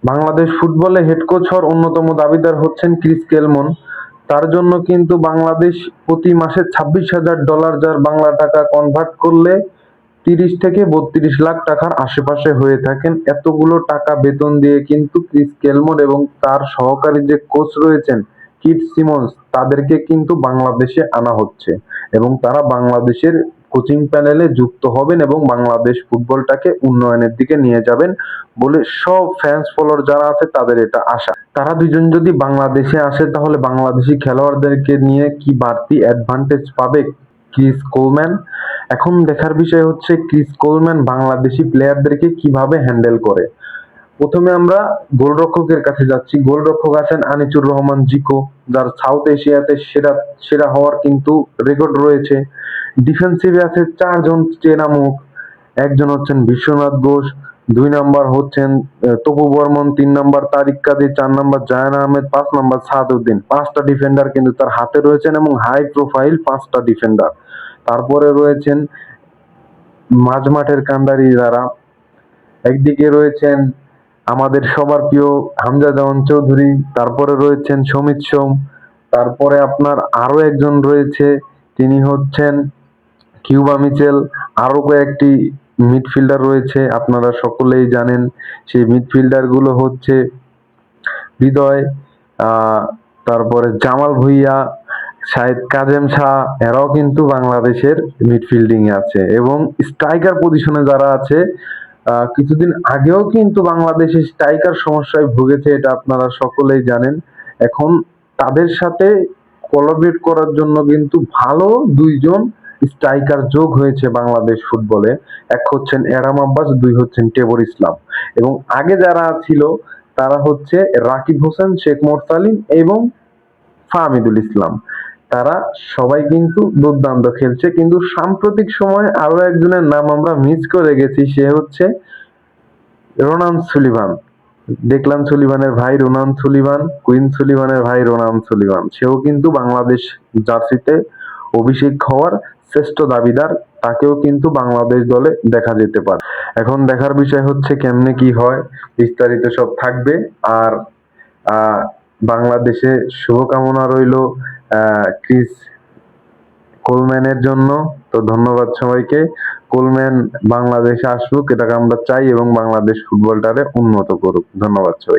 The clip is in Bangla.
বাংলাদেশ ফুটবলে হেড কোচ হওয়ার অন্যতম দাবিদার হচ্ছেন ক্রিস গেলমন। তার জন্য কিন্তু বাংলাদেশ প্রতি মাসে $26,000, যার বাংলা টাকা কনভার্ট করলে 30 থেকে 32 লাখ টাকার আশেপাশে হয়ে থাকেন। এতগুলো টাকা বেতন দিয়ে কিন্তু ক্রিস গেলমন এবং তার সহকারী যে কোচ রয়েছেন কিট সিমন্স, তাদেরকে কিন্তু বাংলাদেশে আনা হচ্ছে এবং তারা বাংলাদেশের কোচিং প্যানেলে যুক্ত হবেন এবং বাংলাদেশ ফুটবলটাকে উন্নয়নের দিকে নিয়ে যাবেন বলে সব ফ্যান্স ফলোয়ার যারা আছে তাদের এটা আশা। তারা দুজন যদি বাংলাদেশে আসে তাহলে বাংলাদেশি খেলোয়াড়দেরকে নিয়ে কি বাড়তি অ্যাডভান্টেজ পাবে ক্রিস কোলম্যান? এখন দেখার বিষয় হচ্ছে ক্রিস কোলম্যান বাংলাদেশি প্লেয়ারদেরকে কিভাবে হ্যান্ডেল করে। প্রথমে আমরা গোলরক্ষকের কাছে যাচ্ছি। গোলরক্ষক আছেন আনিচুর রহমান জিকো, যার সাউথ এশিয়াতে সেরা সেরা হওয়ার কিন্তু রেকর্ড রয়েছে। ডিফেন্সিভে আছে 4 জন চেনা মুখ। একজন হচ্ছেন বিশ্বনাথ ঘোষ, 2 নম্বর হচ্ছেন তপু বর্মন, 3 নম্বর তারিক কাদির, 4 নম্বর জায়ান আহমেদ, 5 নম্বর সাদউদ্দিন। 5টা ডিফেন্ডার কিন্তু তার হাতে রয়েছেন এবং হাই প্রোফাইল 5টা ডিফেন্ডার। তারপরে রয়েছেন মাঝমাঠের কান্ডারি যারা, একদিকে রয়েছেন আমাদের সবার প্রিয় হামজা দেওয়ান চৌধুরী, তারপরে রয়েছেন সমিত সোম, তারপরে আপনার আরো একজন রয়েছে, তিনি হচ্ছেন কিউবা মিচেল। আরো কয়েকটি মিডফিল্ডার রয়েছে, আপনারা সকলেই জানেন। সেই মিডফিল্ডার গুলো হচ্ছে হৃদয়, তারপরে জামাল ভুঁইয়া, শাহেদ কাজেম শাহ, এরাও কিন্তু বাংলাদেশের মিডফিল্ডিং এ আছে। এবং স্ট্রাইকার পজিশনে যারা আছে, কিছুদিন আগেও কিন্তু বাংলাদেশের স্ট্রাইকার সমস্যায় ভুগেছে, এটা আপনারা সকলেই জানেন। এখন তাদের সাথে কোলাবরেট করার জন্য কিন্তু ভালো 2 জন স্ট্রাইকার যোগ হয়েছে বাংলাদেশ ফুটবলে। এক হচ্ছেন এরাম আব্বাস, 2 হচ্ছেন টেবর ইসলাম। এবং আগে যারা ছিল তারা হচ্ছে রাকিব হোসেন, শেখ মোরসালিন এবং ফাহমিদুল ইসলাম। তারা সবাই কিন্তু দুর্দান্ত খেলছে, কিন্তু সাম্প্রতিক সময়ে আরো একজনের নাম আমরা মিস করে গেছি, সে হচ্ছে রোনান সুলিভান। ডেকলান সুলিভানের ভাই রোনান সুলিভান, কুইন সুলিভানের ভাই রোনান সুলিভান, সেও কিন্তু বাংলাদেশ জার্সিতে অভিষেক হওয়ার শ্রেষ্ঠ দাবিদার। তাকেও কিন্তু বাংলাদেশ দলে দেখা যেতে পারে। এখন দেখার বিষয় হচ্ছে কেমনে কি হয়, বিস্তারিত সব থাকবে। আর বাংলাদেশে শুভকামনা রইল ক্রিস কোলম্যানের জন্য। তো ধন্যবাদ সবাইকে। কোলম্যান বাংলাদেশে আসুক, এটাকে আমরা চাই এবং বাংলাদেশ ফুটবলটারে উন্নত করুক। ধন্যবাদ সবাই।